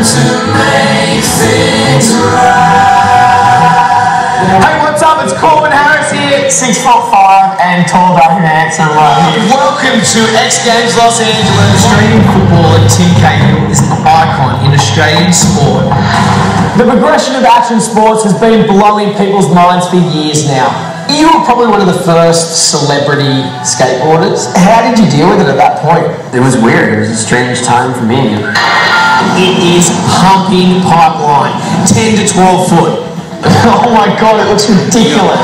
to make things right. Hey, what's up? It's Corbin Harris here, 6'5" and tall, dark and handsome right here. Welcome to X Games Los Angeles. Australian footballer Tim Cahill is an icon in Australian sport. The progression of action sports has been blowing people's minds for years now. You were probably one of the first celebrity skateboarders. How did you deal with it at that point? It was weird. It was a strange time for me. It is pumping pipeline, 10 to 12 foot. Oh my god, it looks ridiculous.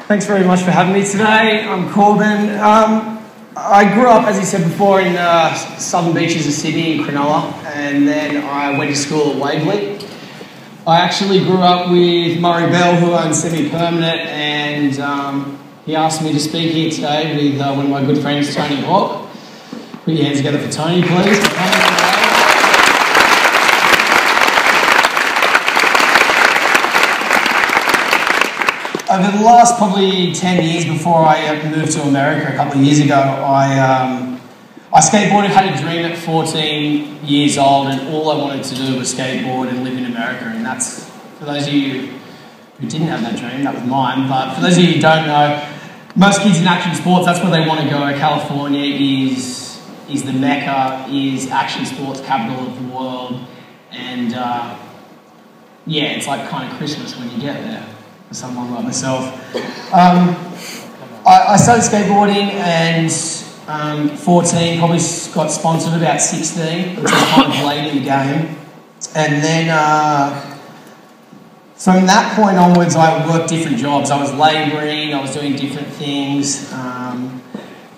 Thanks very much for having me today. I'm Corbin. I grew up, as you said before, in southern beaches of Sydney in Cronulla, and then I went to school at Waverley. I actually grew up with Murray Bell, who owns Semi-Permanent, and he asked me to speak here today with one of my good friends, Tony Hawk. Put your hands together for Tony, please. Over the last probably 10 years before I moved to America a couple of years ago, I skateboarded, had a dream at 14 years old, and all I wanted to do was skateboard and live in America. And that's, for those of you who didn't have that dream, that was mine. But for those of you who don't know, most kids in action sports, that's where they want to go. California is the Mecca, is action sports capital of the world. And yeah, it's like kind of Christmas when you get there. For someone like myself. I started skateboarding and 14, probably got sponsored about 16, which was kind of late in the game. And then from that point onwards, I worked different jobs. I was labouring, I was doing different things.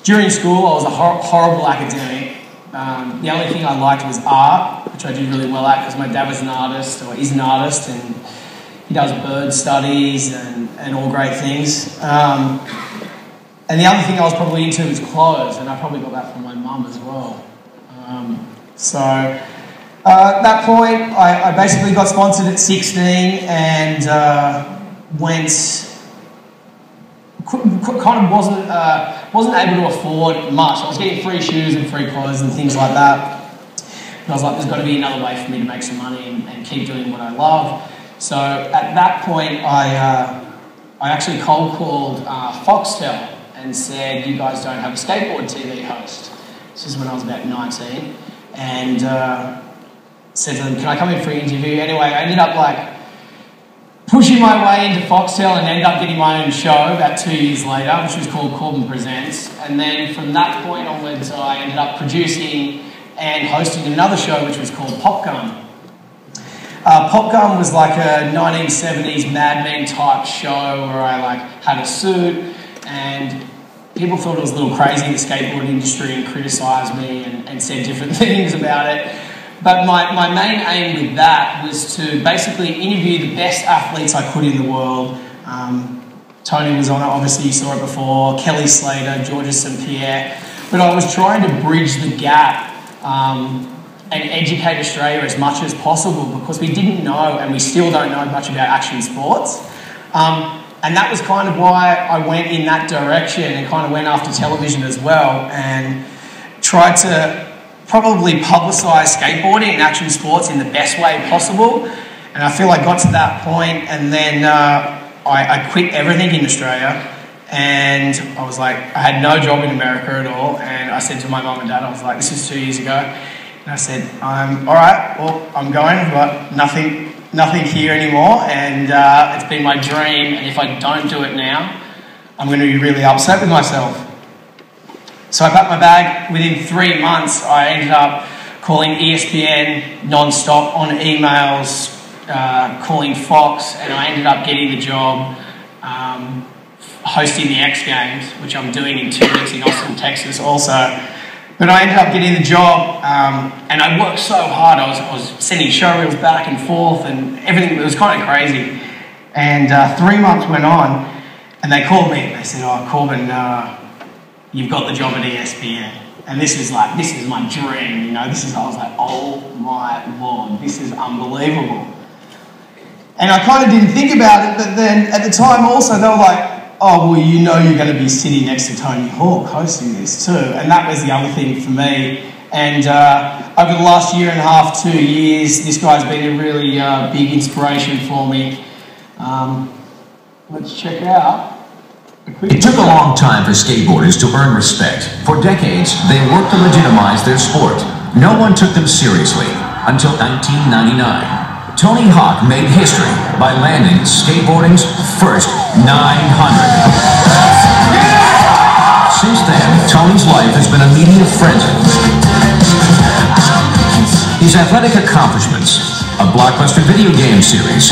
During school, I was a horrible academic. The only thing I liked was art, which I did really well at because my dad was an artist, or is an artist, and he does bird studies and all great things. And the other thing I was probably into was clothes, and I probably got that from my mum as well. At that point, I basically got sponsored at 16 and kind of wasn't able to afford much. I was getting free shoes and free clothes and things like that. And I was like, there's got to be another way for me to make some money and keep doing what I love. So at that point, I actually cold called Foxtel and said, you guys don't have a skateboard TV host. This is when I was about 19. And said to them, can I come in for an interview? Anyway, I ended up like pushing my way into Foxtel and ended up getting my own show about 2 years later, which was called Corbin Presents. And then from that point onwards, I ended up producing and hosting another show which was called Pop Gun. Pop Gun was like a 1970s Mad Men type show where I like had a suit, and people thought it was a little crazy in the skateboard industry and criticised me and said different things about it. But my main aim with that was to basically interview the best athletes I could in the world. Tony was on it, obviously you saw it before, Kelly Slater, Georges St. Pierre. But I was trying to bridge the gap and educate Australia as much as possible, because we didn't know, and we still don't know much about action sports. And that was kind of why I went in that direction and kind of went after television as well, and tried to probably publicise skateboarding and action sports in the best way possible. And I feel I got to that point, and then I quit everything in Australia, and I was like, I had no job in America at all, and I said to my mum and dad, I was like, this is 2 years ago, and I said, all right, well, I'm going, but nothing here anymore, and it's been my dream, and if I don't do it now, I'm going to be really upset with myself. So I packed my bag. Within 3 months, I ended up calling ESPN non-stop on emails, calling Fox, and I ended up getting the job hosting the X Games, which I'm doing in 2 weeks in Austin, Texas also. But I ended up getting the job, and I worked so hard. I was sending showreels back and forth, and everything. It was kind of crazy. And 3 months went on, and they called me. They said, "Oh, Corbin, you've got the job at ESPN." And this is my dream, you know. I was like, oh my Lord, this is unbelievable. And I kind of didn't think about it, but then at the time also they were like, oh, well, you know you're going to be sitting next to Tony Hawk hosting this too. And that was the other thing for me. And over the last year and a half, 2 years, this guy's been a really big inspiration for me. Let's check out. It took a long time for skateboarders to earn respect. For decades, they worked to legitimize their sport. No one took them seriously until 1999. Tony Hawk made history by landing skateboarding's first 900. Since then, Tony's life has been a media frenzy. His athletic accomplishments, a blockbuster video game series,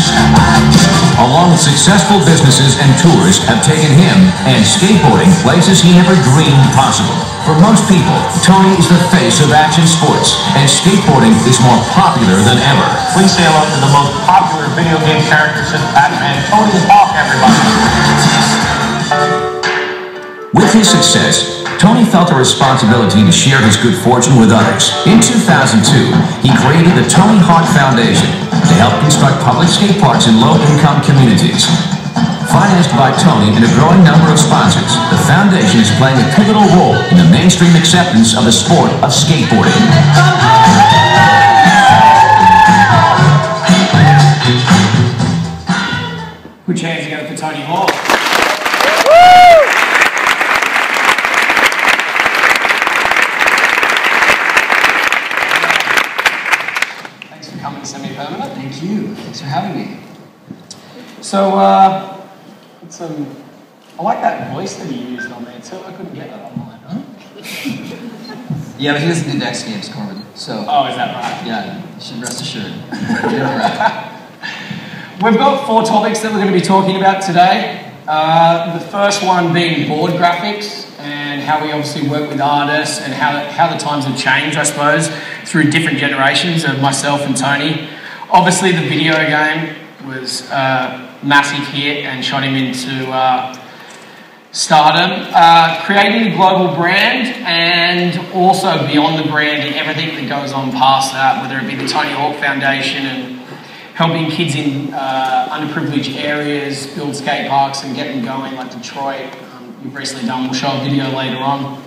along with successful businesses and tours, have taken him and skateboarding places he never dreamed possible. For most people, Tony is the face of action sports, and skateboarding is more popular than ever. Please say hello to the most popular video game character since Batman, Tony Hawk, everybody. With his success, Tony felt a responsibility to share his good fortune with others. In 2002, he created the Tony Hawk Foundation to help construct public skate parks in low-income communities. Financed by Tony and a growing number of sponsors, the foundation is playing a pivotal role in the mainstream acceptance of the sport of skateboarding. Put your hands together for Tony Hawk. Thanks for coming to Semi-Permanent. Thank you. Thanks for having me. So, I like that voice that you used on there too. I couldn't get that online, huh? Yeah, but he doesn't do Dex games, Corbin. So. Oh, is that right? Yeah, you should rest assured. We've got 4 topics that we're going to be talking about today. The first one being board graphics, and how we obviously work with artists, and how the times have changed, I suppose, through different generations of myself and Tony. Obviously, the video game was a massive hit and shot him into stardom. Creating a global brand, and also beyond the brand and everything that goes on past that, whether it be the Tony Hawk Foundation and helping kids in underprivileged areas build skate parks and get them going, like Detroit. You've recently done. We'll show a video later on.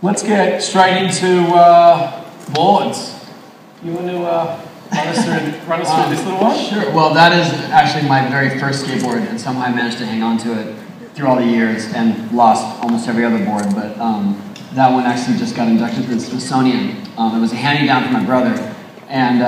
Let's get straight into boards. You want to run us through this little one? Sure. Well, that is actually my very first skateboard, and somehow I managed to hang on to it through all the years and lost almost every other board. But that one actually just got inducted to the Smithsonian. It was a hand-me-down from my brother. And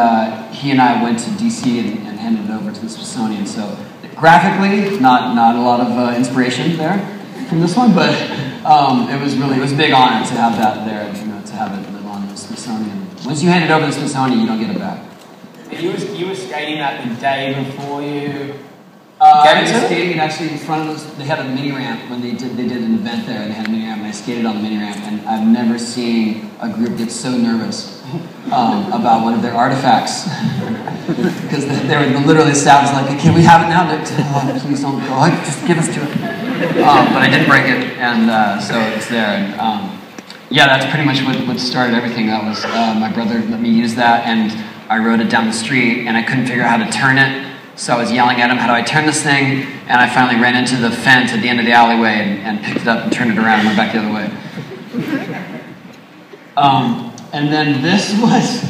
he and I went to DC and handed it over to the Smithsonian. So graphically, not a lot of inspiration there from this one, but it was a big honor to have that there, you know, to have it live on the Smithsonian. Once you hand it over to the Smithsonian, you don't get it back. You were skating that the day before you. I was skating actually in front of us. They had a mini ramp when they did an event there, and they had a mini ramp, and I skated on the mini ramp. And I've never seen a group get so nervous about one of their artifacts, because they were literally staff was like, "Can we have it now, Nick? Oh, please don't go. Just give us to it." But I did break it, and so it's there. And yeah, that's pretty much what started everything. That was my brother let me use that, and I rode it down the street, and I couldn't figure out how to turn it. So I was yelling at him, how do I turn this thing? And I finally ran into the fence at the end of the alleyway and picked it up and turned it around and went back the other way. And then this was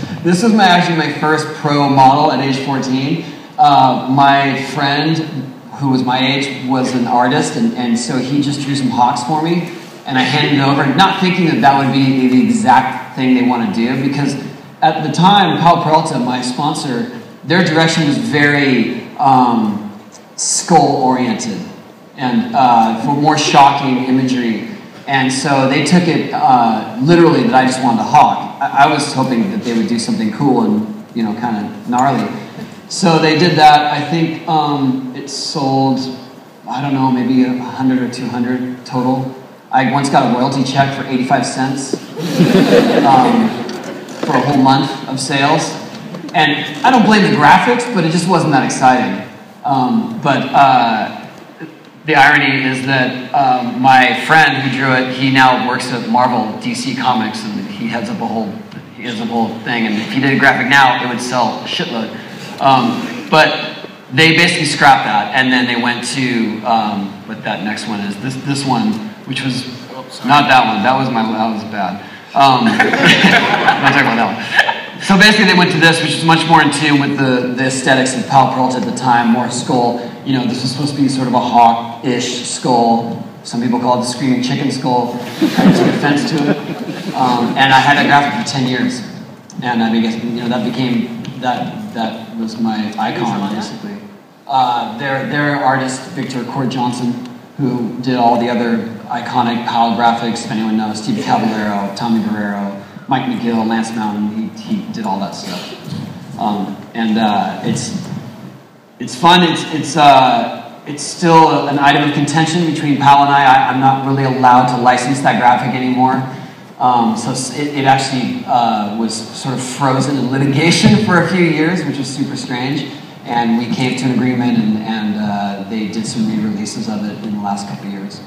actually my first pro model at age 14. My friend, who was my age, was an artist, and so he just drew some hawks for me, and I handed it over, not thinking that would be the exact thing they want to do, because at the time, Pal Peralta, my sponsor, their direction was very skull-oriented and for more shocking imagery. And so they took it literally that I just wanted a hawk. I was hoping that they would do something cool and, you know, kind of gnarly. So they did that. I think it sold, I don't know, maybe 100 or 200 total. I once got a royalty check for 85 cents for a whole month of sales. And I don't blame the graphics, but it just wasn't that exciting. The irony is that my friend who drew it, he now works at Marvel, DC Comics, and he heads up a whole thing. And if he did a graphic now, it would sell a shitload. But they basically scrapped that, and then they went to what that next one is. This one, which was not that one. That was bad. I'm not talking about that one. So basically they went to this, which is much more in tune with the aesthetics of Pal Peralta at the time, more skull. You know, this was supposed to be sort of a hawk-ish skull. Some people call it the screaming chicken skull. I took offense to it. And I had that graphic for 10 years. And I guess, you know, that was my icon, basically. Their artist, Victor Cord Johnson, who did all the other iconic Pal graphics, if anyone knows, Steve Caballero, Tommy Guerrero, Mike McGill, Lance Mountain, he did all that stuff. It's fun. It's still an item of contention between Pal and I. I'm not really allowed to license that graphic anymore. So it actually was sort of frozen in litigation for a few years, which was super strange. And we came to an agreement, and they did some re-releases of it in the last couple of years.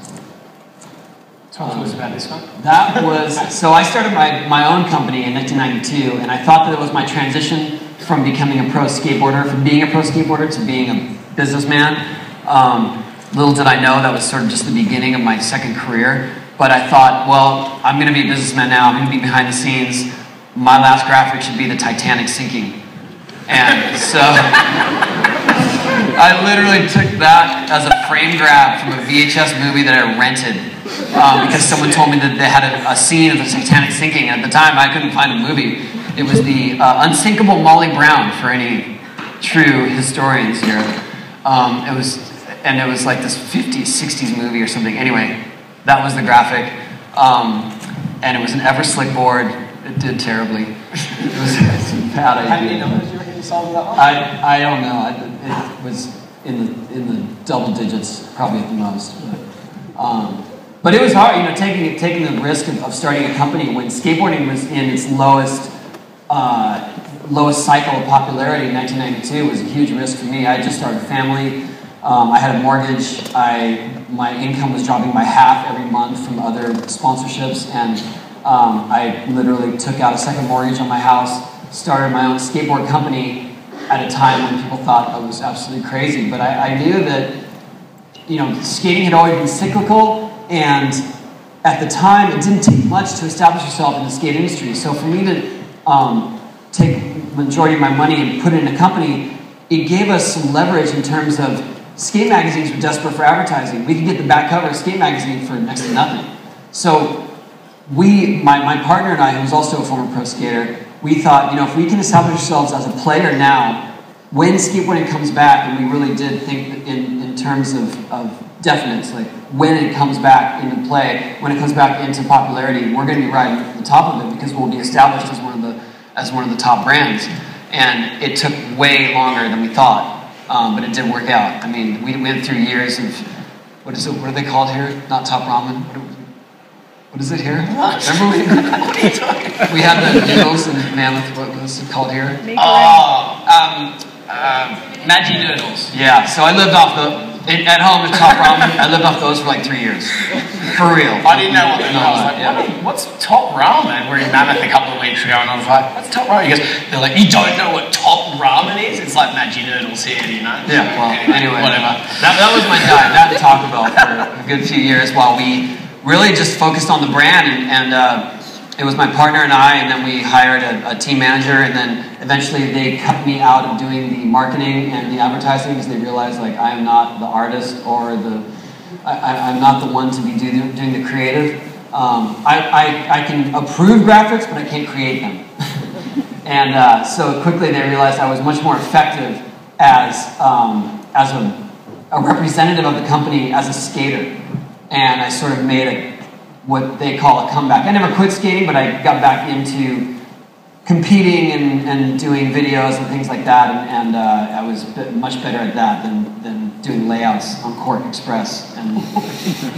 Talk to us about this one. That was, so I started my own company in 1992, and I thought that it was my transition from becoming a pro skateboarder, from being a pro skateboarder to being a businessman. Little did I know that was sort of just the beginning of my second career, but I thought, well, I'm going to be a businessman now, I'm going to be behind the scenes. My last graphic should be the Titanic sinking. And so I literally took that as a frame grab from a VHS movie that I rented. Because someone told me that they had a scene of the Titanic sinking. At the time, I couldn't find a movie. It was the unsinkable Molly Brown, for any true historians here. It was like this 50s, 60s movie or something. Anyway, that was the graphic. And it was an Everslick board. It did terribly. It was a bad idea. How many numbers do you reckon you sold that one? I don't know. It was in the double digits, probably at the most. But it was hard, you know, taking the risk of starting a company when skateboarding was in its lowest cycle of popularity in 1992 was a huge risk for me. I had just started a family. I had a mortgage. My income was dropping by half every month from other sponsorships, and I literally took out a second mortgage on my house, started my own skateboard company at a time when people thought I was absolutely crazy. But I knew that, you know, skating had always been cyclical. And at the time, it didn't take much to establish yourself in the skate industry. So for me to take the majority of my money and put it in a company, it gave us some leverage in terms of skate magazines were desperate for advertising. We could get the back cover of skate magazine for next to nothing. So my partner and I, who was also a former pro skater, we thought, you know, if we can establish ourselves as a player now, when skateboarding comes back, and we really did think that in terms of definites, like when it comes back into play, when it comes back into popularity, we're going to be right at the top of it because we'll be established as one of the top brands. And it took way longer than we thought, but it did work out. I mean, we went through years of what are they called here? Not Top Ramen. What is it here? Remember What are you talking about? we had the noodles in Mammoth. What was it called here? Maggi noodles. Yeah. So I lived off at home at Top Ramen. I lived off those for like 3 years. For real. I didn't know what they were. I was like, Yeah. what's Top Ramen? We're in Mammoth a couple of weeks ago, and I was like, what's Top Ramen? He goes, they're like, you don't know what Top Ramen is? It's like Maggi noodles here, you know? Yeah, well, anyway. Whatever. That was my dive. That and Taco Bell for a good few years while we really just focused on the brand, and it was my partner and I, and then we hired a team manager, and then eventually they cut me out of doing the marketing and the advertising because they realized like I am not the artist or I'm not the one to be doing the creative. I can approve graphics, but I can't create them. And so quickly they realized I was much more effective as a representative of the company as a skater. And I sort of made what they call a comeback. I never quit skating, but I got back into competing and doing videos and things like that, and I was much better at that than doing layouts on Cork Express and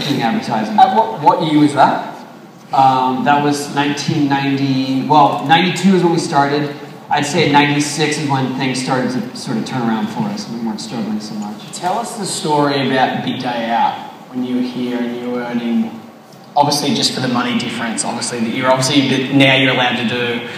doing advertising. What year was that? That was 1990, well, 92 is when we started. I'd say 96 is when things started to sort of turn around for us, and we weren't struggling so much. Tell us the story about Big Day Out when you were here and you were earning, obviously just for the money difference, obviously that you're now you're allowed to do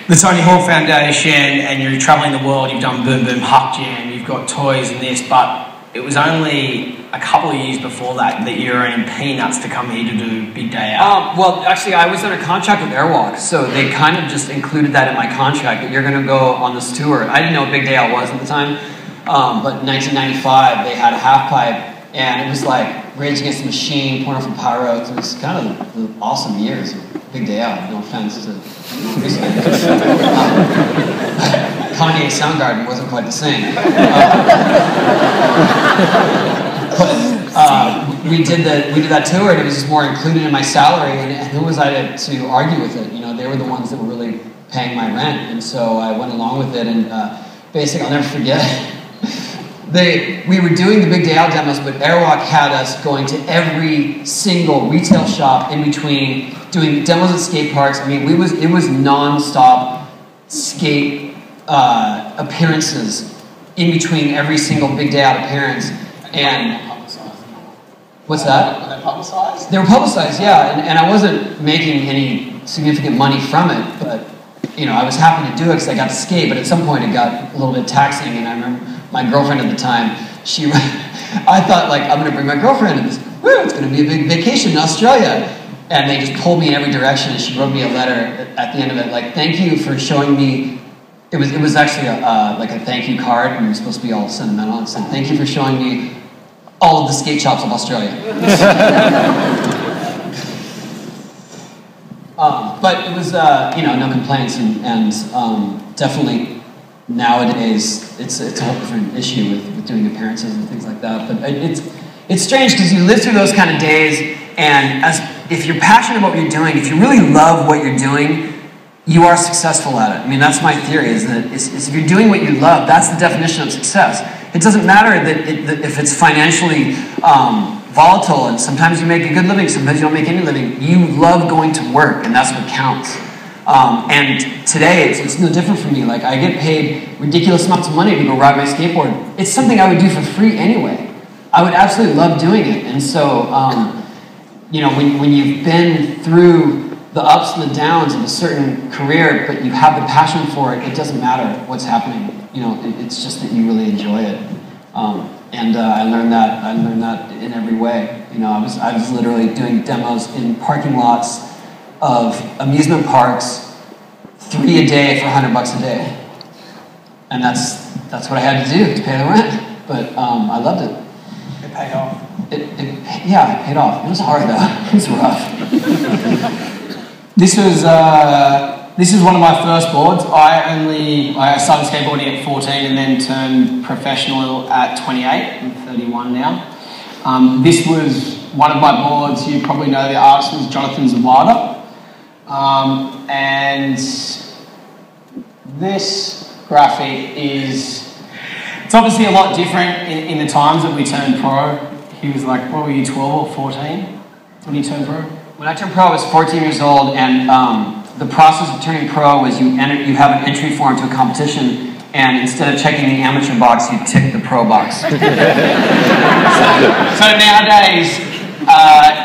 the Tony Hawk Foundation and you're travelling the world, you've done Boom Boom Huck Jam, you've got toys and this, but it was only a couple of years before that you were earning peanuts to come here to do Big Day Out. Well, actually, I was under contract with Airwalk, so they kind of just included that in my contract, that you're going to go on this tour. I didn't know what Big Day Out was at the time, but in 1995, they had a half pipe, and it was like Rage Against the Machine, Porno from Pyro. It was kind of the awesome years of Big Day Out, no offense to Kanye Soundgarden wasn't quite the same. We did that tour, and it was just more included in my salary, and who was I to argue with it? You know, they were the ones that were really paying my rent, and so I went along with it, and basically, I'll never forget, we were doing the Big Day Out demos, but Airwalk had us going to every single retail shop in between, doing demos at skate parks. I mean, it was non-stop skate appearances in between every single Big Day Out appearance. And what's that? Were they publicized? They were publicized, yeah, and I wasn't making any significant money from it, but you know, I was happy to do it because I got to skate, but at some point it got a little bit taxing, and I remember my girlfriend at the time, I thought like, I'm going to bring my girlfriend, and it's going to be a big vacation in Australia, and they just pulled me in every direction, and she wrote me a letter at the end of it, like, thank you for showing me, it was actually like a thank you card, and it was supposed to be all sentimental, and said, thank you for showing me all of the skate shops of Australia. But it was, you know, no complaints, and definitely nowadays it's a whole different issue with doing appearances and things like that. But it's strange because you live through those kind of days, and if you're passionate about what you're doing, if you really love what you're doing, you are successful at it. I mean, that's my theory, is that if you're doing what you love, that's the definition of success. It doesn't matter that if it's financially volatile, and sometimes you make a good living, sometimes you don't make any living. You love going to work, and that's what counts. And today, it's no different for me. Like, I get paid ridiculous amounts of money to go ride my skateboard. It's something I would do for free anyway. I would absolutely love doing it. And so, you know, when you've been through the ups and the downs of a certain career, but you have the passion for it, it doesn't matter what's happening. You know, it's just that you really enjoy it. And I learned that in every way. You know, I was literally doing demos in parking lots of amusement parks, 3 a day for $100 a day. And that's what I had to do to pay the rent. But I loved it. It paid off. Yeah, it paid off. It was hard though. It was rough. This was This is one of my first boards. I started skateboarding at 14 and then turned professional at 28. I'm 31 now. This was one of my boards. You probably know the artist was Jonathan Zawada. And this graphic it's obviously a lot different in the times that we turned pro. He was like, what were you, 12 or 14 when you turned pro? When I turned pro, I was 14 years old, and the process of turning pro was you have an entry form to a competition, and instead of checking the amateur box, you tick the pro box. So nowadays,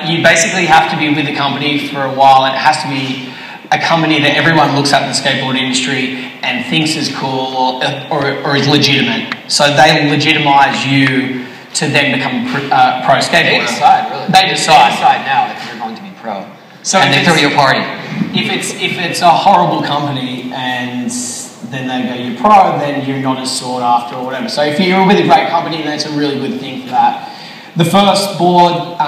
you basically have to be with the company for a while. It has to be a company that everyone looks at in the skateboard industry and thinks is cool or is legitimate. So they legitimize you to then become a pro skateboarder. They decide, really. They decide. They decide now if you're going to be pro. So and they throw you a party. If it's a horrible company and then they go, you're pro, then you're not as sought after or whatever. So if you're with a great company, then it's a really good thing for that. The first board, I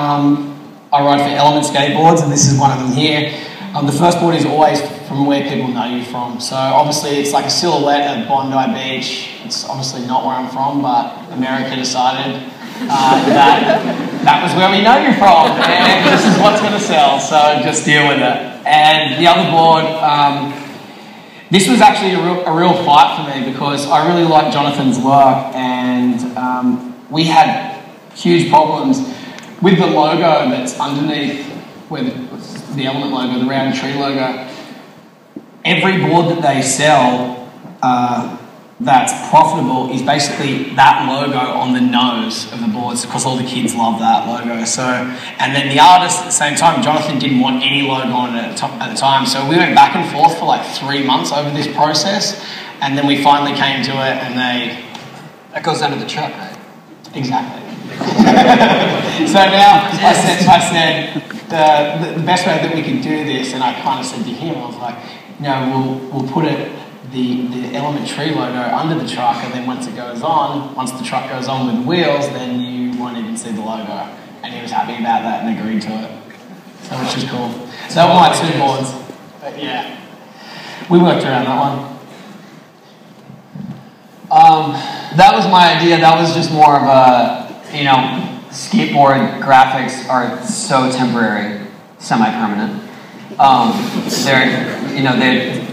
ride for Element Skateboards, and this is one of them here. The first board is always from where people know you from. So obviously it's like a silhouette of Bondi Beach. It's obviously not where I'm from, but America decided that was where we know you're from, and this is what's going to sell, so just deal with it. And the other board, this was actually a real fight for me because I really like Jonathan's work, and we had huge problems with the logo that's underneath where the Element logo, the round tree logo. Every board that they sell that's profitable is basically that logo on the nose of the boards, because all the kids love that logo. So, and then the artist at the same time, Jonathan didn't want any logo on it at the time. So we went back and forth for like 3 months over this process, and then we finally came to it, and that goes under the truck, right? Exactly. So now I said the best way that we could do this, and I kind of said to him, I was like, we'll put the Element Tree logo under the truck, and then once the truck goes on with wheels, then you won't even see the logo. And he was happy about that and agreed to it. So which is cool. So that were my 2 boards. But yeah, we worked around that one. That was my idea. That was just more of a, skateboard graphics are so temporary, semi-permanent.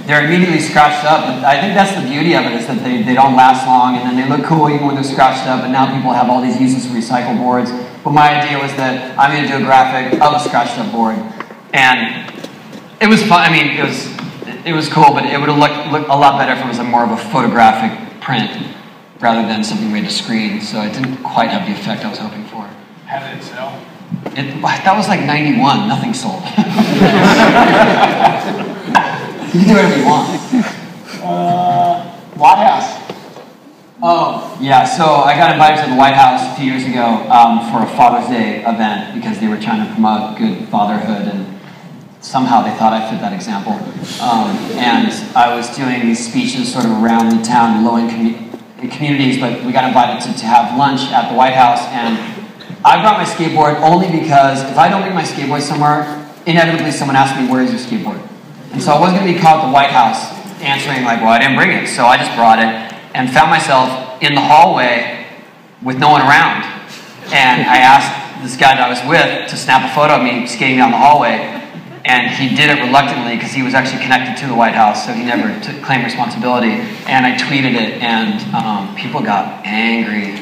They're immediately scratched up. But I think that's the beauty of it, is that they don't last long, and then they look cool even when they're scratched up, and now people have all these uses for recycle boards. But my idea was that I'm going to do a graphic of a scratched up board. And it was fun. I mean, it was cool, but it would have looked a lot better if it was more of a photographic print rather than something made to screen. So it didn't quite have the effect I was hoping for. How did it sell? That was like 91. Nothing sold. You can do whatever you want. White House. Oh, yeah. So I got invited to the White House a few years ago for a Father's Day event because they were trying to promote good fatherhood, and somehow they thought I fit that example. And I was doing these speeches sort of around the town, low-income communities, but we got invited to have lunch at the White House, and I brought my skateboard only because if I don't bring my skateboard somewhere, inevitably someone asks me, where is your skateboard? And so I wasn't going to be caught at the White House answering like, well, I didn't bring it. So I just brought it and found myself in the hallway with no one around. And I asked this guy that I was with to snap a photo of me skating down the hallway. And he did it reluctantly because he was actually connected to the White House, so he never claimed responsibility. And I tweeted it, and people got angry.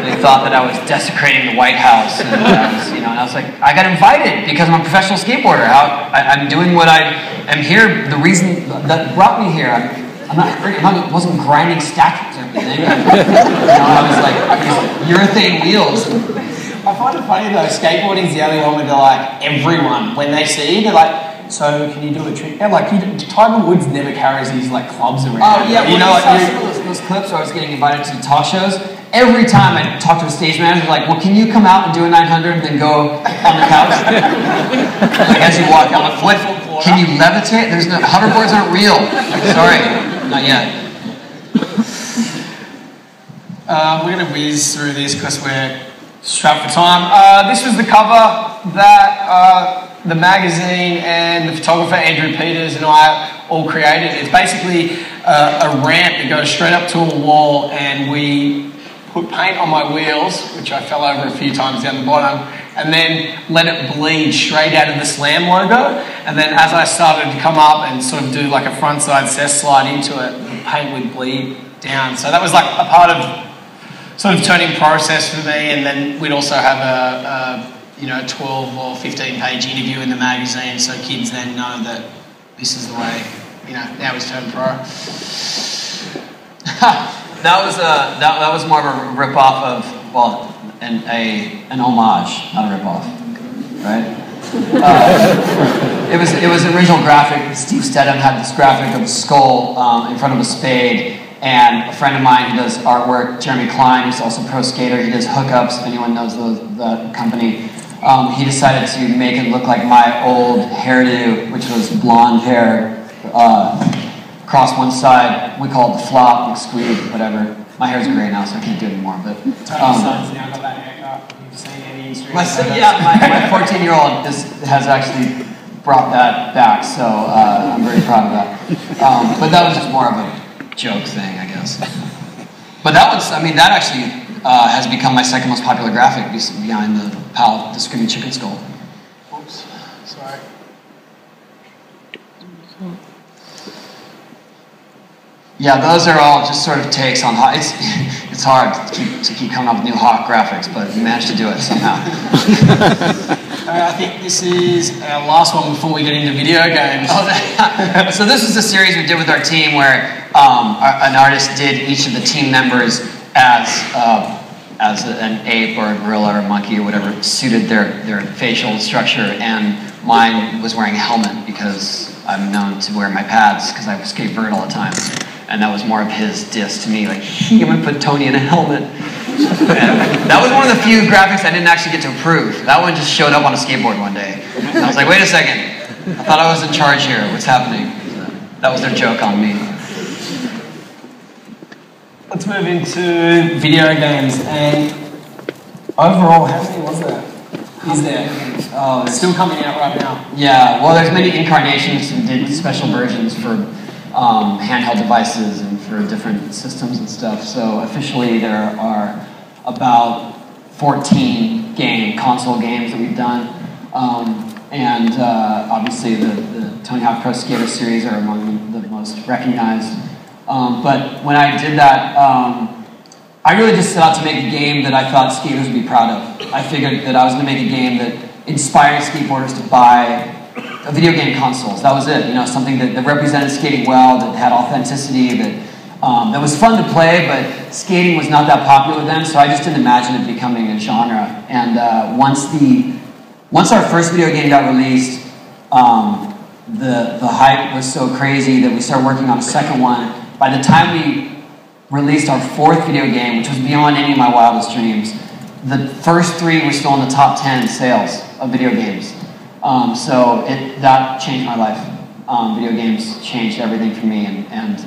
They thought that I was desecrating the White House, and I was like, I got invited because I'm a professional skateboarder. I'm doing what I am here. The reason that brought me here, I wasn't grinding statues or anything. I was like, these urethane wheels. I find it funny though, skateboarding's the only one where they're like, everyone, when they see you, they're like, so can you do a trick? Yeah, like, Tiger Woods never carries these like clubs around. Oh yeah, those clips where I was getting invited to talk shows, every time I talk to a stage manager, like, well, can you come out and do a 900 and then go on the couch? Like, as you walk out, what? Can you levitate? There's no, hoverboards aren't real. Sorry, not yet. We're going to whiz through this because we're strapped for time. This was the cover that the magazine and the photographer Andrew Peters and I all created. It's basically a ramp that goes straight up to a wall, and we put paint on my wheels, which I fell over a few times down the bottom, and then let it bleed straight out of the Slam logo. And then as I started to come up and sort of do like a frontside cess slide into it, the paint would bleed down. So that was like a part of sort of turning process for me. And then we'd also have a 12 or 15 page interview in the magazine, so kids then know that this is the way, now he's turned pro. That was more of a rip-off of, well, an homage, not a rip-off, right? It was an original graphic. Steve Stedham had this graphic of a skull in front of a spade, and a friend of mine who does artwork, Jeremy Klein, who's also a pro skater, he does Hookups, if anyone knows the company. He decided to make it look like my old hairdo, which was blonde hair, across one side. We call it the flop, the squeeze, whatever. My hair's gray now, so I can't do it anymore. But son's now got that haircut. You've seen any Instagram? My 14-year-old has actually brought that back, so I'm very proud of that. But that was just more of a joke thing, I guess. But that actually has become my second most popular graphic behind the Screaming Chicken Skull. Oops, sorry. Yeah, those are all just sort of takes on hot. It's hard to keep coming up with new hot graphics, but we managed to do it somehow. I think this is our last one before we get into video games. So this was a series we did with our team where an artist did each of the team members as an ape or a gorilla or a monkey or whatever suited their facial structure, and mine was wearing a helmet because I'm known to wear my pads because I skate vert all the time. And that was more of his diss to me, like, I'm gonna put Tony in a helmet. That was one of the few graphics I didn't actually get to approve. That one just showed up on a skateboard one day. And I was like, wait a second, I thought I was in charge here, what's happening? That was their joke on me. Let's move into video games, and overall, how many was there? Is there? Oh, it's still coming out right now. Yeah, well, there's many incarnations and did special versions for handheld devices and for different systems and stuff. So officially there are about 14 console games that we've done. Obviously the Tony Hawk Pro Skater series are among the most recognized. But when I did that, I really just set out to make a game that I thought skaters would be proud of. I figured that I was going to make a game that inspired skateboarders to buy video game consoles. That was it, something that represented skating well, that had authenticity, that was fun to play, but skating was not that popular then, so I just didn't imagine it becoming a genre. And once our first video game got released, the hype was so crazy that we started working on a second one. By the time we released our fourth video game, which was beyond any of my wildest dreams, the first three were still in the top 10 sales of video games. So that changed my life. Video games changed everything for me, and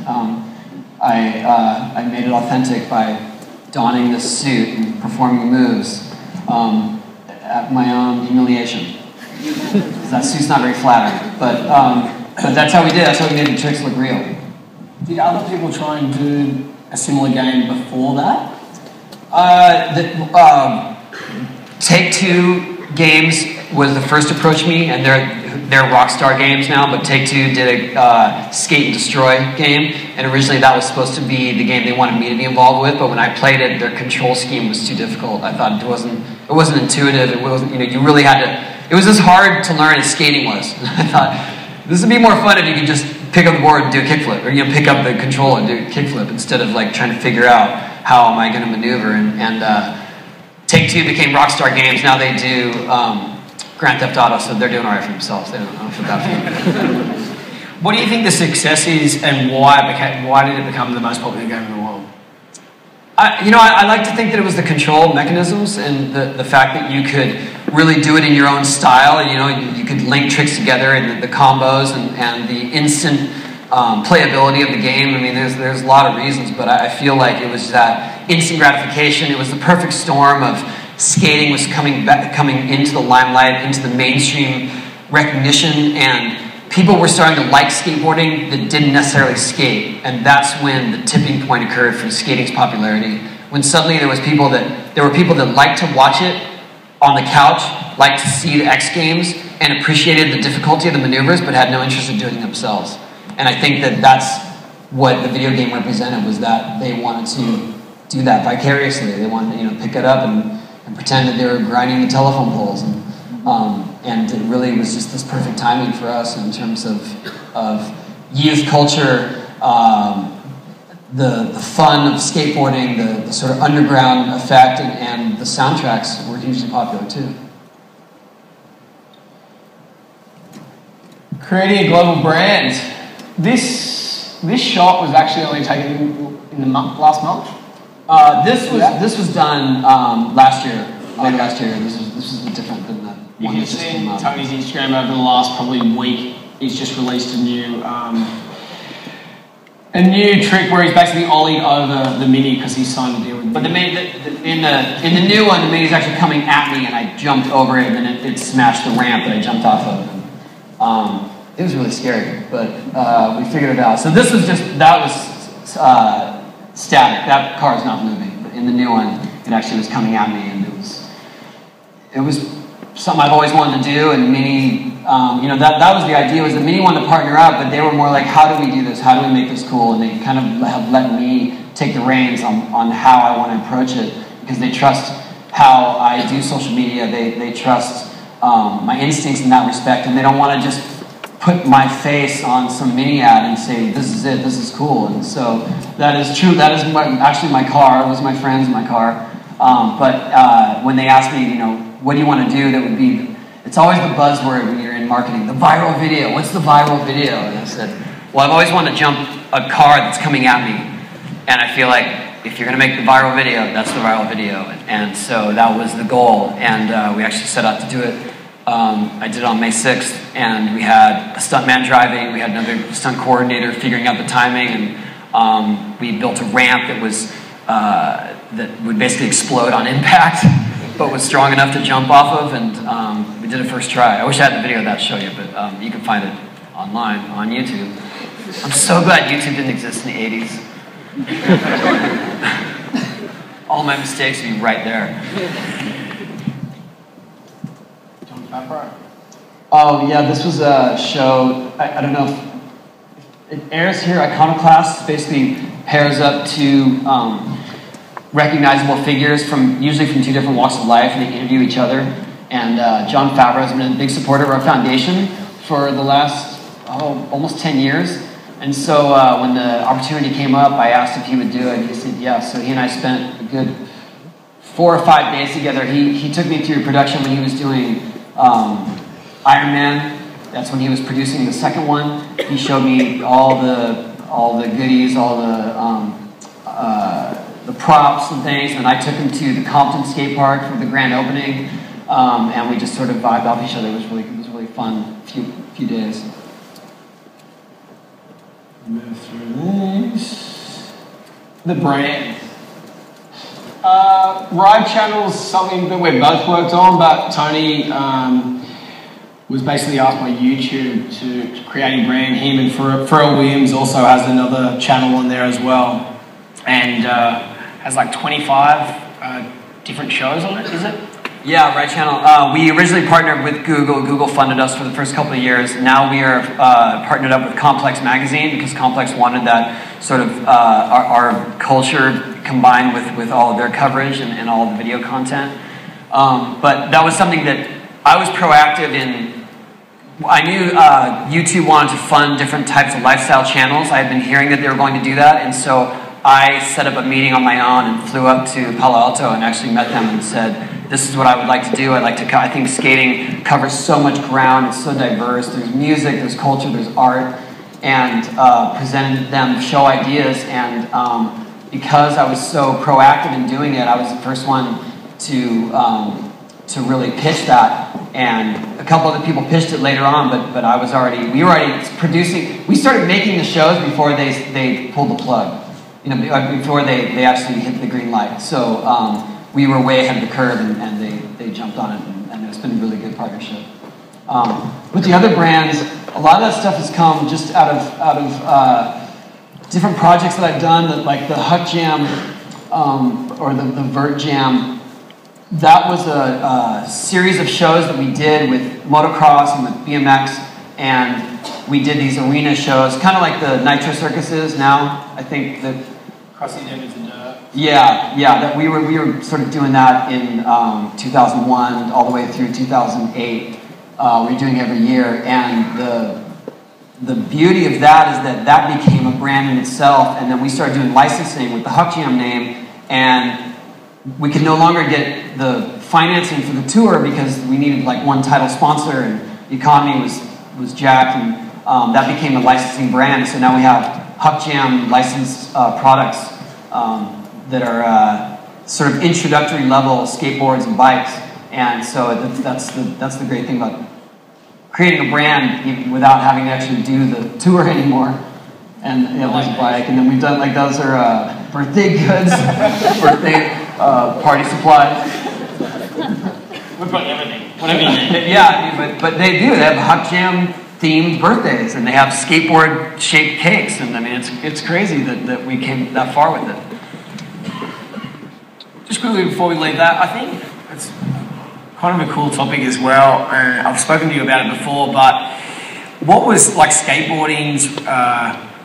I made it authentic by donning this suit and performing moves at my own humiliation. That suit's not very flattering, but that's how we did. That's how we made the tricks look real. Did other people try and do a similar game before that? Take-Two Games was the first to approach me, and they're Rockstar Games now, but Take-Two did a Skate and Destroy game, and originally that was supposed to be the game they wanted me to be involved with, but when I played it, their control scheme was too difficult. I thought it wasn't intuitive, it wasn't, you really had to, it was as hard to learn as skating was. I thought, this would be more fun if you could just pick up the board and do a kickflip, or pick up the control and do a kickflip, instead of like trying to figure out how am I going to maneuver, and Take-Two became Rockstar Games. Now they do Grand Theft Auto, so they're doing all right for themselves. They don't feel bad for them. What do you think the success is, and why did it become the most popular game in the world? I like to think that it was the control mechanisms and the fact that you could really do it in your own style. And, you could link tricks together, and the combos and the instant playability of the game. I mean, there's a lot of reasons, but I feel like it was that instant gratification. It was the perfect storm of skating was coming into the limelight, into the mainstream recognition, and people were starting to like skateboarding that didn't necessarily skate, and that's when the tipping point occurred for skating's popularity. When suddenly there were people that liked to watch it on the couch, liked to see the X Games, and appreciated the difficulty of the maneuvers, but had no interest in doing it themselves. And I think that that's what the video game represented, was that they wanted to do that vicariously. They wanted to, pick it up and pretend that they were grinding the telephone poles. And it really was just this perfect timing for us in terms of youth culture, the fun of skateboarding, the sort of underground effect, and the soundtracks were hugely popular too. Creating a global brand. This shot was actually only taken in the last month. This was done last year. Late last year. This was different than that. You can see Tony's Instagram over the last probably week. He's just released a new trick where he's basically ollied over the Mini because he's signed a deal with. But in the new one, the Mini's actually coming at me, and I jumped over it, and then it smashed the ramp that I jumped off of. And, it was really scary, but we figured it out. So that was static. That car is not moving. But in the new one, it actually was coming at me, and it was something I've always wanted to do. And Mini, that was the idea. Was that Mini wanted to partner up, but they were more like, how do we do this? How do we make this cool? And they kind of have let me take the reins on how I want to approach it, because they trust how I do social media. They trust my instincts in that respect, and they don't want to just put my face on some Mini ad and say, this is it, this is cool. And so that is true. That is actually my car. It was my friend's my car. But when they asked me, what do you want to do, that would be, it's always the buzzword when you're in marketing, the viral video. What's the viral video? And I said, well, I've always wanted to jump a car that's coming at me. And I feel like if you're going to make the viral video, that's the viral video. And so that was the goal. And we actually set out to do it. I did it on May 6th, and we had a stuntman driving, we had another stunt coordinator figuring out the timing, and we built a ramp that would basically explode on impact, but was strong enough to jump off of, and we did a first try. I wish I had the video of that to show you, but you can find it online, on YouTube. I'm so glad YouTube didn't exist in the 80s. All my mistakes would be right there. Oh yeah, this was a show, I don't know if it airs here. Iconoclast basically pairs up two recognizable figures usually from two different walks of life, and they interview each other. And John Favreau has been a big supporter of our foundation for the last almost 10 years. And so when the opportunity came up, I asked if he would do it, and he said yes. So he and I spent a good 4 or 5 days together. He took me through production when he was doing Iron Man. That's when he was producing the second one. He showed me all the goodies, all the props and things, and I took him to the Compton skate park for the grand opening, and we just sort of vibed off each other. It was really fun. Few days. Move through this. The brand. Ride Channel's something that we've both worked on, but Tony was basically asked by YouTube to create a brand. Him and Pharrell Williams also has another channel on there as well, and has like 25 different shows on it, is it? Yeah, Ride Channel. We originally partnered with Google. Google funded us for the first couple of years. Now we are partnered up with Complex Magazine, because Complex wanted that sort of our culture combined with all of their coverage and all of the video content. But that was something that I was proactive in. I knew YouTube wanted to fund different types of lifestyle channels. I had been hearing that they were going to do that, and so I set up a meeting on my own and flew up to Palo Alto and actually met them and said, this is what I would like to do. I think skating covers so much ground, it's so diverse. There's music, there's culture, there's art, and presented them show ideas. And because I was so proactive in doing it, I was the first one to really pitch that. And a couple other people pitched it later on, but we were already producing. We started making the shows before they pulled the plug, before they actually hit the green light. So we were way ahead of the curve, and they jumped on it, and it's been a really good partnership. With the other brands, a lot of that stuff has come just out of different projects that I've done, like the Huck Jam or the Vert Jam. That was a series of shows that we did with motocross and with BMX, and we did these arena shows, kind of like the Nitro Circuses now. I think that Crossing them into dirt. Yeah, that we were sort of doing that in 2001 all the way through 2008. We were doing it every year, and the beauty of that is that that became a brand in itself, and then we started doing licensing with the Huck Jam name, and we could no longer get the financing for the tour because we needed like one title sponsor, and the economy was jacked, and that became a licensing brand. So now we have Huck Jam licensed products that are sort of introductory level skateboards and bikes, and so that's the great thing about creating a brand without having to actually do the tour anymore. And it was a bike, and then we've done like those are birthday goods, birthday party supplies. We've got everything. Whatever you need. Yeah, but they do. They have Huck Jam themed birthdays, and they have skateboard shaped cakes, and I mean it's crazy that we came that far with it. Just quickly before we leave that, I think it's kind of a cool topic as well, and I've spoken to you about it before, but what was like skateboarding's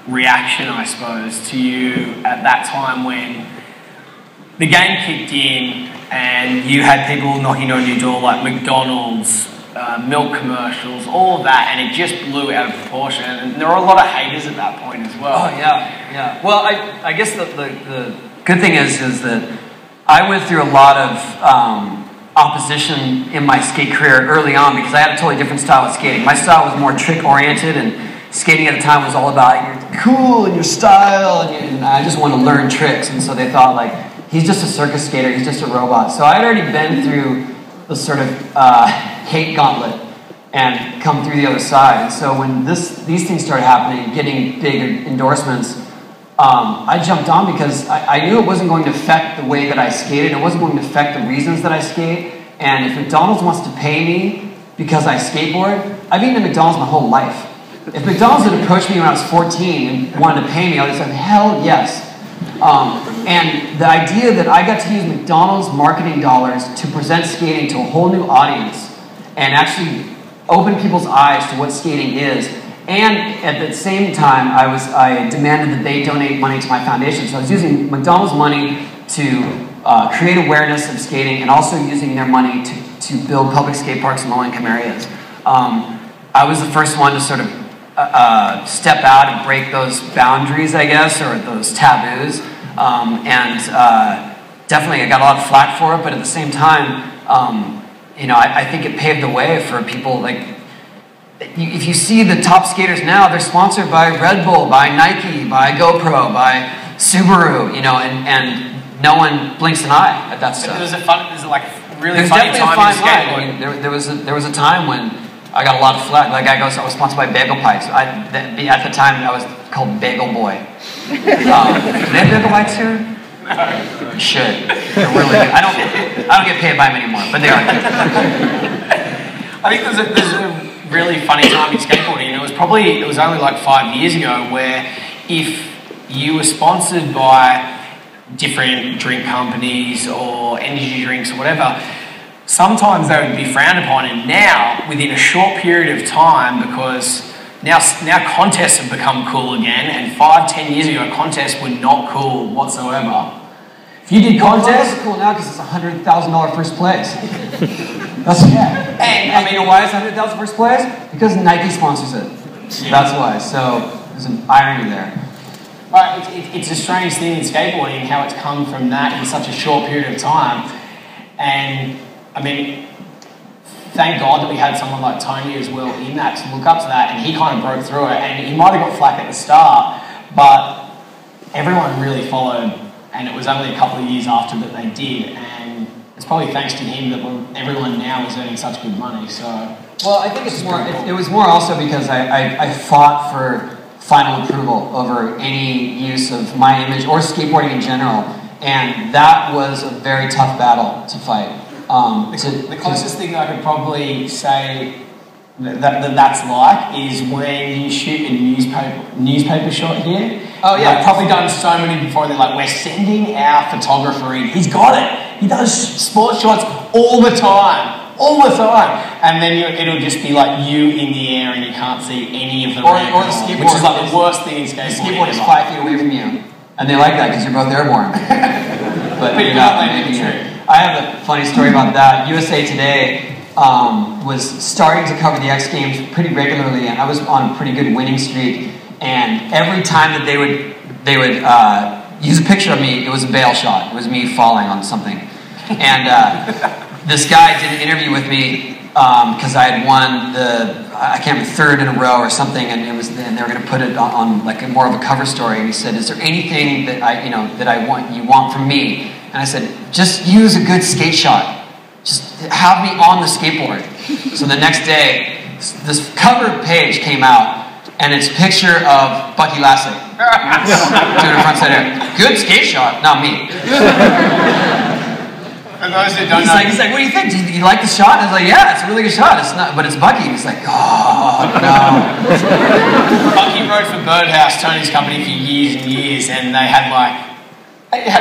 reaction, I suppose, to you at that time when the game kicked in and you had people knocking on your door like McDonald's, milk commercials, all of that, and it just blew out of proportion, and there were a lot of haters at that point as well. Oh yeah. Well, I guess the good thing is that I went through a lot of opposition in my skate career early on because I had a totally different style of skating. My style was more trick oriented, and skating at the time was all about your cool and your style, and I just wanted to learn tricks, and so they thought like, he's just a circus skater, he's just a robot. So I had already been through the sort of hate gauntlet and come through the other side. And so when these things started happening, getting big endorsements, I jumped on because I knew it wasn't going to affect the way that I skated. It wasn't going to affect the reasons that I skate. And if McDonald's wants to pay me because I skateboard, I've eaten at McDonald's my whole life. If McDonald's had approached me when I was 14 and wanted to pay me, I would have said, hell yes. And the idea that I got to use McDonald's marketing dollars to present skating to a whole new audience and actually open people's eyes to what skating is, and at the same time I demanded that they donate money to my foundation. So I was using McDonald's money to create awareness of skating, and also using their money to build public skate parks in low-income areas. I was the first one to sort of step out and break those boundaries, I guess, or those taboos. Definitely I got a lot of flack for it, but at the same time, I think it paved the way for people. Like, if you see the top skaters now, they're sponsored by Red Bull, by Nike, by GoPro, by Subaru, and no one blinks an eye at that stuff. There's a really funny time in skateboarding. I mean, there was a time when I got a lot of flack. Like I was sponsored by Bagel Pipes. At the time, I was called Bagel Boy. Do they have Bagel Pipes here? No. You should. They're really good. I don't get paid by them anymore, but they are good. I think there's a really funny time in skateboarding, and it was only like 5 years ago, where if you were sponsored by different drink companies or energy drinks or whatever, sometimes they would be frowned upon. And now, within a short period of time, because now contests have become cool again, and 5-10 years ago contests were not cool whatsoever. If you did contests, it's cool now because it's $100,000 first place. And why is $100,000 first place? Because Nike sponsors it. Yeah. That's why. So there's an irony there. Right, it's a strange thing in skateboarding how it's come from that in such a short period of time. And I mean, thank God that we had someone like Tony as well in that to look up to that, and he kind of broke through it. And he might have got flack at the start, but everyone really followed, and it was only a couple of years after that they did. And it's probably thanks to him that everyone now is earning such good money. So, well, I think it was more also because I fought for final approval over any use of my image or skateboarding in general, and that was a very tough battle to fight. The closest thing that I could probably say that's like is when you shoot a newspaper shot here. Oh yeah, I've probably done so many before. They're like, we're sending our photographer in. He's got it. He does sports shots all the time. And then it'll just be like you in the air and you can't see any of the red, or the skateboard, which is like the worst thing in skateboarding. The skateboard is 5 feet away from you, and they like that because you're both airborne. but you're not landing it. I have a funny story about that. USA Today was starting to cover the X Games pretty regularly, and I was on a pretty good winning streak. And every time that they would use a picture of me, it was a bail shot. It was me falling on something. And this guy did an interview with me because I had won I can't remember, 3rd in a row or something, and they were going to put it on like more of a cover story. And he said, "Is there anything that you want from me?" And I said, "Just use a good skate shot. Just have me on the skateboard." So the next day, this cover page came out. And it's a picture of Bucky Lasseck doing a front side air. Good skate shot, not me. For those who don't know, he's like, what do you think? Do you like the shot? And I was like, yeah, it's a really good shot. It's not, but it's Bucky. And he's like, oh no. Bucky rode for Birdhouse, Tony's company, for years and years, and they had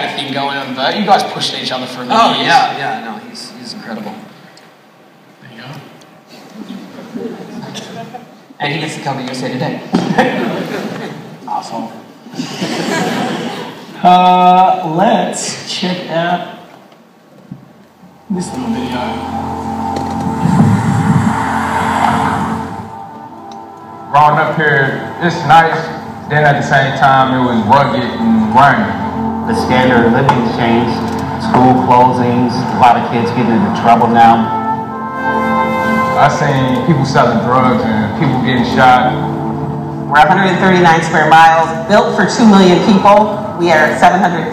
a thing going on. But you guys pushed each other for a little years. Yeah, no, he's incredible. There you go. And he gets to cover USA Today. Awesome. Let's check out this little video. Growing up here, it's nice. Then at the same time, it was rugged and grimy. The standard of living changed. School closings. A lot of kids getting into trouble now. I seen people selling drugs and people getting shot. We're 139 square miles, built for 2 million people. We are at 700,000.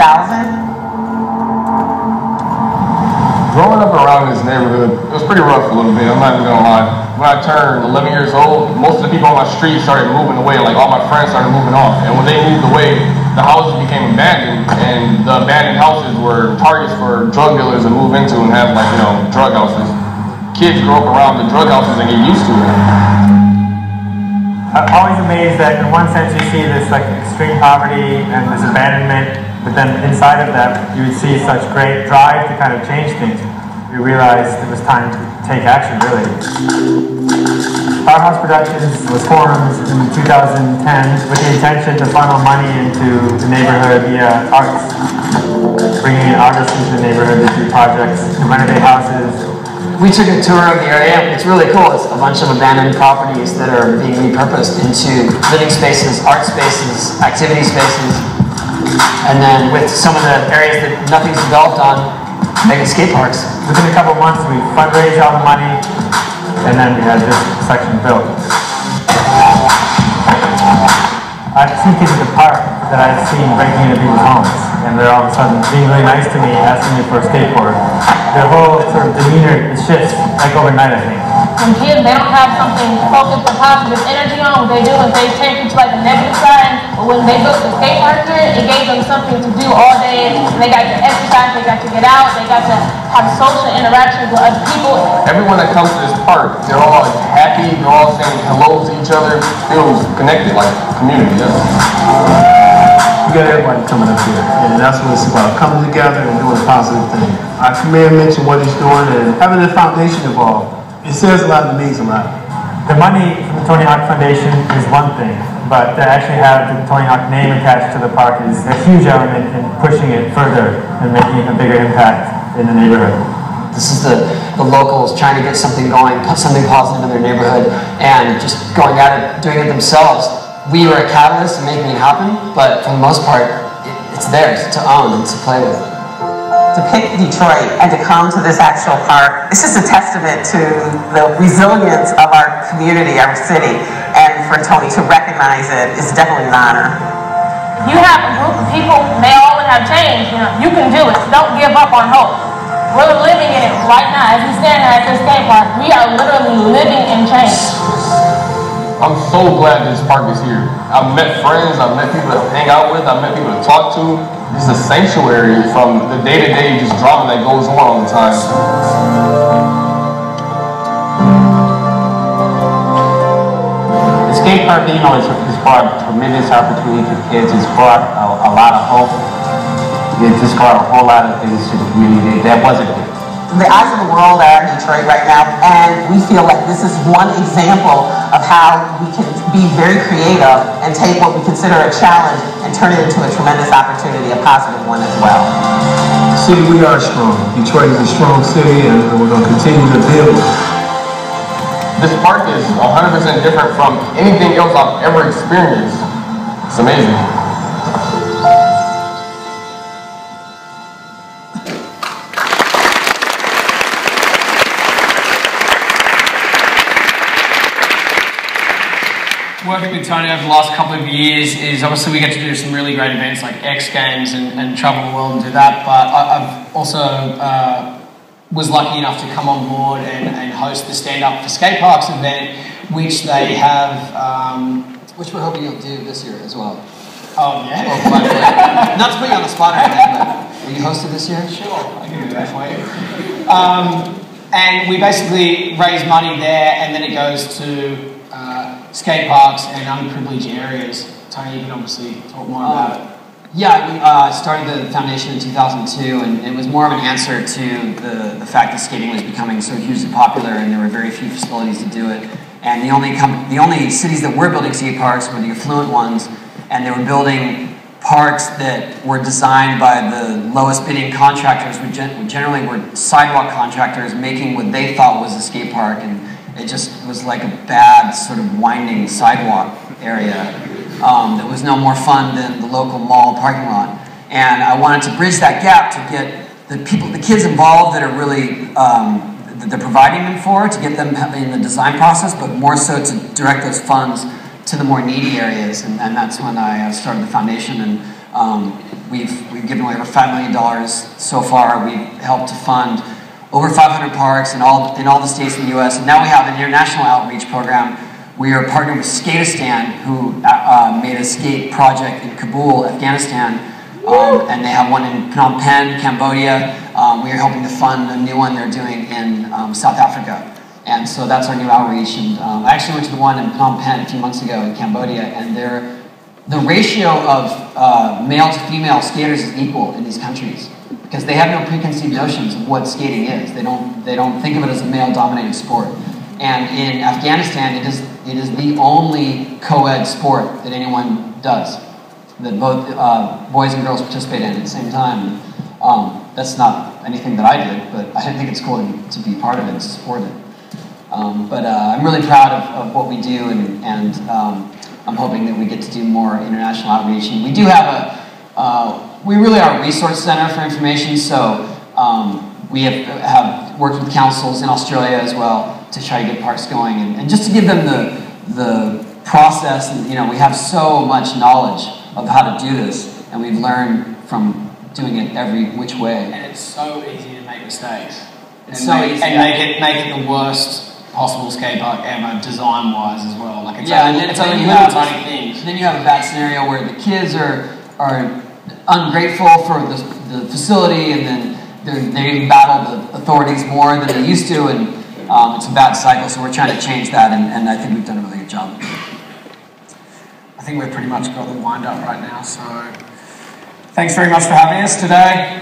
Growing up around this neighborhood, it was pretty rough a little bit, I'm not even gonna lie. When I turned 11 years old, most of the people on my street started moving away, like all my friends started moving off. And when they moved away, the houses became abandoned, and the abandoned houses were targets for drug dealers to move into and have drug houses. Kids grow up around the drug houses and get used to it. I'm always amazed that in one sense you see this like extreme poverty and this abandonment, but then inside of that you would see such great drive to kind of change things. We realized it was time to take action, really. Powerhouse Productions was formed in 2010 with the intention to funnel money into the neighborhood via arts, bringing in artists into the neighborhood to do projects, to renovate houses. We took a tour of the area. It's really cool. It's a bunch of abandoned properties that are being repurposed into living spaces, art spaces, activity spaces, and then with some of the areas that nothing's developed on, making skate parks. Within a couple of months, we fundraised all the money, and then we had this section built. I've seen kids at the park that I've seen breaking into people's homes, and they're all of a sudden being really nice to me, asking me for a skateboard. Their whole sort of demeanor shifts like overnight, I think. When kids, they don't have something focused or positive energy on, what they do is they take it to like the negative side. But when they built the skate park here, it gave them something to do all day. They got to exercise, they got to get out, they got to have social interactions with other people. Everyone that comes to this park, they're all happy, they're all saying hello to each other, feels connected, like community. You got everybody coming up here, and that's what it's about, coming together and doing a positive thing. Our mayor mentioned what he's doing and having the foundation involved. It says a lot and means a lot. The money from the Tony Hawk Foundation is one thing, but to actually have the Tony Hawk name attached to the park is a huge element in pushing it further and making a bigger impact in the neighborhood. This is the locals trying to get something going, put something positive in their neighborhood, and just going at it, doing it themselves. We were a catalyst in making it happen, but for the most part, it's theirs to own and to play with. To pick Detroit and to come to this actual park, it's just a testament to the resilience of our community, our city, and for Tony to recognize it is definitely an honor. You have a group of people, they all would have changed. You can do it. Don't give up on hope. We're living in it right now. As we stand at this skate park, we are literally living in change. I'm so glad this park is here. I've met friends, I've met people to hang out with, I've met people to talk to. This is a sanctuary from the day-to-day just drama that goes on all the time. skate park, you know, it's brought tremendous opportunity for kids. It's brought a lot of hope. It just brought a whole lot of things to the community that wasn't there. The eyes of the world are in Detroit right now, and we feel like this is one example of how we can be very creative and take what we consider a challenge and turn it into a tremendous opportunity, a positive one as well. City, we are strong. Detroit is a strong city, and we're going to continue to build. This park is 100% different from anything else I've ever experienced. It's amazing. Working with Tony over the last couple of years is obviously we get to do some really great events like X Games and travel the world and do that, but I've also was lucky enough to come on board and host the Stand Up for Skateparks event, which they have... which we're hoping you'll do this year as well. Oh, yeah? Well, not to put you on the spot or anything, but will you host it this year? Sure, I can do that for you. And we basically raise money there, and then it goes to skate parks and underprivileged areas. Tony, you can obviously talk more about it. Yeah, we started the foundation in 2002, and it was more of an answer to the fact that skating was becoming so hugely popular, and there were very few facilities to do it. And the only cities that were building skate parks were the affluent ones, and they were building parks that were designed by the lowest bidding contractors, which generally were sidewalk contractors making what they thought was a skate park, and it just was like a bad sort of winding sidewalk area that was no more fun than the local mall parking lot. And I wanted to bridge that gap to get the kids involved that are really, that they're providing them for, to get them in the design process, but more so to direct those funds to the more needy areas. And that's when I started the foundation, and we've given away over $5 million so far. We've helped to fund over 500 parks in all the states in the U.S. And now we have an international outreach program. We are partnered with Skateistan, who made a skate project in Kabul, Afghanistan, and they have one in Phnom Penh, Cambodia. We are helping to fund a new one they're doing in South Africa. And so that's our new outreach. And I actually went to the one in Phnom Penh a few months ago in Cambodia, and the ratio of male to female skaters is equal in these countries, because they have no preconceived notions of what skating is. They don't think of it as a male-dominated sport. And in Afghanistan, it is the only co-ed sport that anyone does, that both boys and girls participate in at the same time. That's not anything that I did, but I think it's cool to be part of it and support it. But I'm really proud of what we do, and I'm hoping that we get to do more international outreach. And we do have we really are a resource center for information, so we have worked with councils in Australia as well to try to get parks going, and just to give them the process. And we have so much knowledge of how to do this, and we've learned from doing it every which way. And it's so easy to make mistakes. It's so easy. And make it the worst possible skate park ever, design-wise as well. Like it's only little tiny things. Then you have a bad scenario where the kids are ungrateful for the facility, and then they battle the authorities more than they used to, and it's a bad cycle. So we're trying to change that, and I think we've done a really good job. I think we've pretty much got the wind up right now. So thanks very much for having us today.